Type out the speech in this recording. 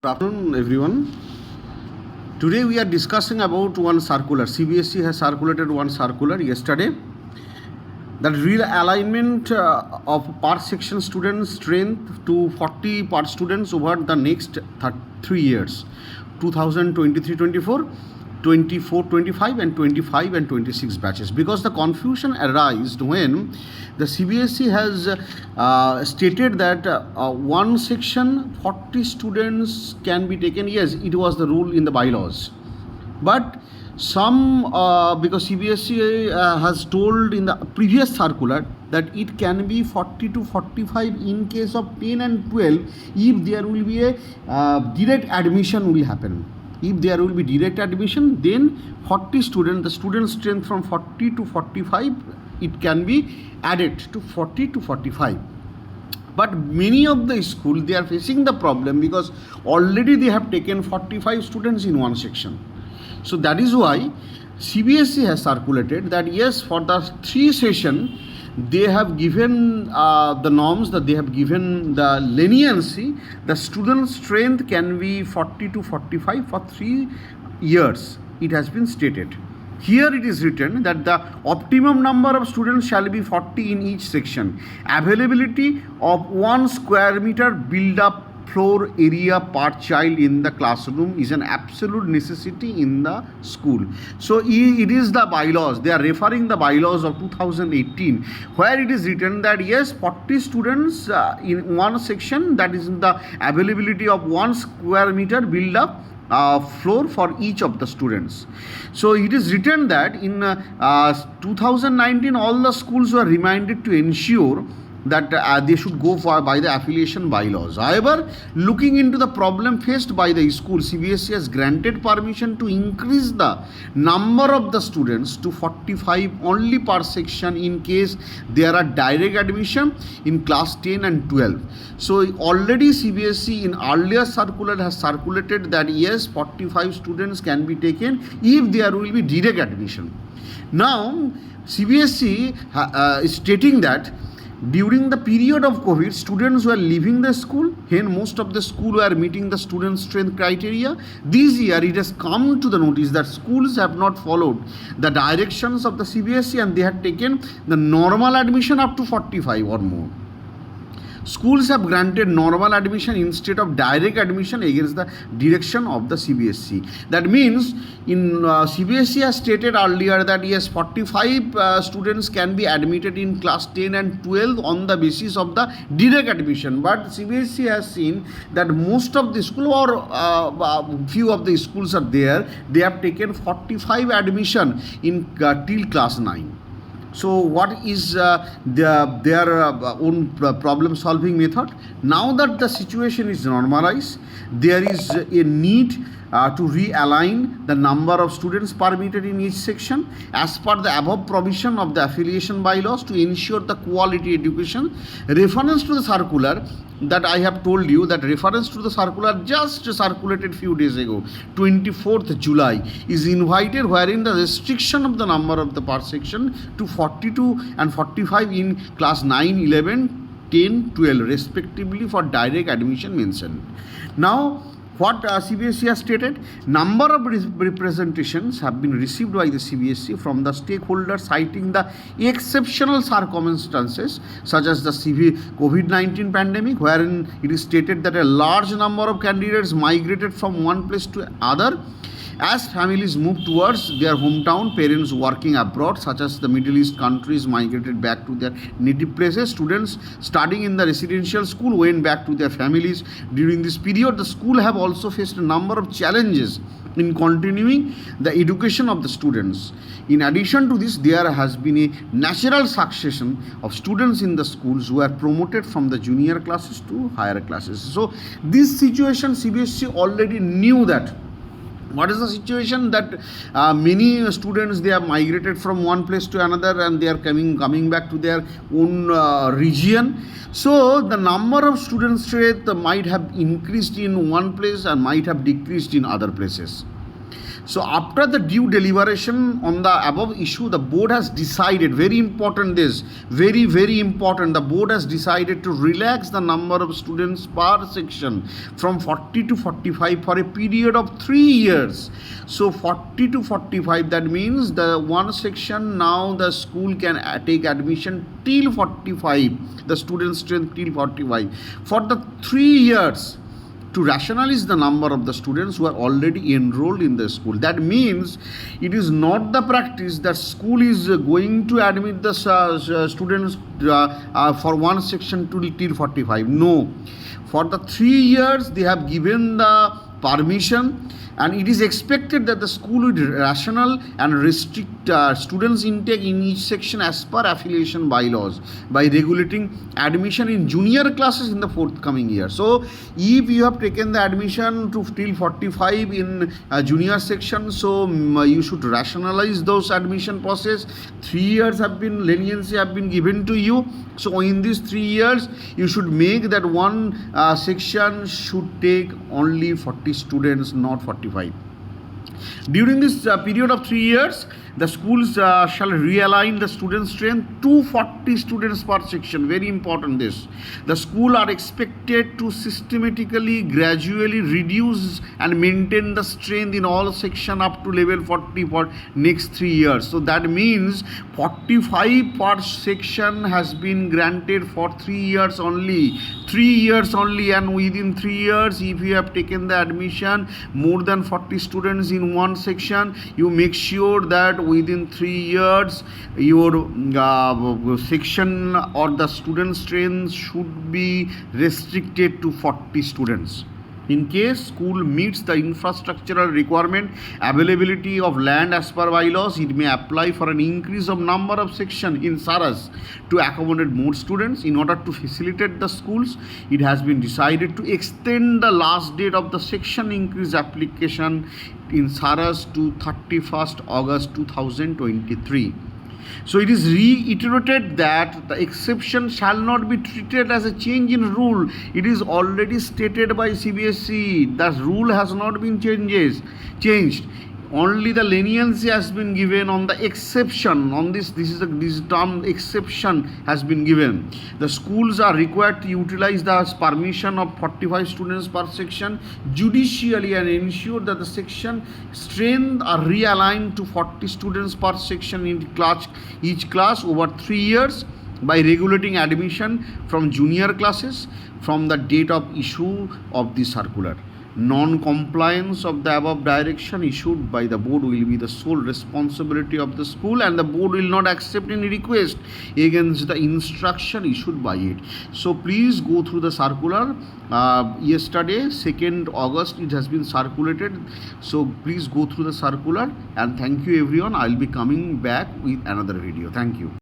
Good afternoon, everyone. Today we are discussing about one circular. CBSE has circulated one circular yesterday. That real alignment of per section student strength to 40 per students over the next 3 years, 2023-24, 24-25 and 25 and 26 batches, because the confusion arose when the CBSE has stated that one section 40 students can be taken. Yes, it was the rule in the bylaws, but some because CBSE has told in the previous circular that it can be 40 to 45 in case of 10 and 12 if there will be a direct admission will happen. If there will be direct admission, then 40 students, the student strength from 40 to 45, it can be added to 40 to 45. But many of the schools, they are facing the problem because already they have taken 45 students in one section. So that is why CBSE has circulated that yes, for the 3 session, they have given the norms, that they have given the leniency. The student strength can be 40 to 45 for 3 years. It has been stated. Here it is written that the optimum number of students shall be 40 in each section. Availability of 1 square meter build-up floor area per child in the classroom is an absolute necessity in the school. So it is the bylaws. They are referring the bylaws of 2018, where it is written that yes, 40 students in one section, that is the availability of 1 square meter build up floor for each of the students. So it is written that in 2019 all the schools were reminded to ensure that they should go for by the affiliation bylaws. However, looking into the problem faced by the school, CBSE has granted permission to increase the number of the students to 45 only per section in case there are direct admission in class 10 and 12. So already CBSE in earlier circular has circulated that yes, 45 students can be taken if there will be direct admission. Now CBSE is stating that during the period of COVID, students were leaving the school, hence most of the school were meeting the student strength criteria. This year it has come to the notice that schools have not followed the directions of the CBSE and they had taken the normal admission up to 45 or more. Schools have granted normal admission instead of direct admission against the direction of the CBSE. That means in CBSE has stated earlier that yes, 45 students can be admitted in class 10 and 12 on the basis of the direct admission. But CBSE has seen that most of the school or few of the schools are there, they have taken 45 admission in till class 9. So what is their own problem solving method? Now that the situation is normalized, there is a need to realign the number of students permitted in each section as per the above provision of the affiliation bylaws to ensure the quality education. Reference to the circular that I have told you, that reference to the circular just circulated few days ago, 24th July, is invited, wherein the restriction of the number of the per section to 42 and 45 in class 9, 11, 10, 12 respectively for direct admission mentioned. Now what CBSE has stated, number of representations have been received by the CBSE from the stakeholders citing the exceptional circumstances such as the COVID-19 pandemic, wherein it is stated that a large number of candidates migrated from one place to other as families move towards their hometown, parents working abroad such as the Middle East countries migrated back to their native places, students studying in the residential school went back to their families. During this period, the school have also faced a number of challenges in continuing the education of the students. In addition to this, there has been a natural succession of students in the schools who are promoted from the junior classes to higher classes. So this situation, CBSE already knew that. What is the situation? That many students, they have migrated from one place to another and they are coming back to their own region. So the number of student strength might have increased in one place and might have decreased in other places. So after the due deliberation on the above issue, the board has decided, very important this, very, very important, the board has decided to relax the number of students per section from 40 to 45 for a period of 3 years. So 40 to 45, that means the one section now the school can take admission till 45, the student strength till 45 for the 3 years, to rationalize the number of the students who are already enrolled in the school. That means it is not the practice that school is going to admit the students for one section till 45. No. For the 3 years they have given the permission, and it is expected that the school would rational and restrict students intake in each section as per affiliation bylaws by regulating admission in junior classes in the forthcoming year. So if you have taken the admission to till 45 in junior section, so you should rationalize those admission process. 3 years have been leniency have been given to you. So in these 3 years you should make that one section should take only 40 students, not 45. During this period of 3 years, the schools shall realign the student strength to 40 students per section. Very important this. The school are expected to systematically, gradually reduce and maintain the strength in all section up to level 40 for next 3 years. So that means 45 per section has been granted for 3 years only. 3 years only, and within 3 years, if you have taken the admission more than 40 students in one section, you make sure that within 3 years your section or the student strength should be restricted to 40 students. In case school meets the infrastructural requirement, availability of land as per bylaws, it may apply for an increase of number of section in Saras to accommodate more students. In order to facilitate the schools, it has been decided to extend the last date of the section increase application in Saras to 31st August 2023. So it is reiterated that the exception shall not be treated as a change in rule. It is already stated by CBSE. The rule has not been changed. Only the leniency has been given on the exception. On this term exception has been given. The schools are required to utilize the permission of 45 students per section judicially and ensure that the section strength are realigned to 40 students per section in each class over 3 years by regulating admission from junior classes from the date of issue of the circular. Non-compliance of the above direction issued by the board will be the sole responsibility of the school, and the board will not accept any request against the instruction issued by it. So please go through the circular. Yesterday 2nd August it has been circulated, so please go through the circular, and thank you everyone. I'll be coming back with another video. Thank you.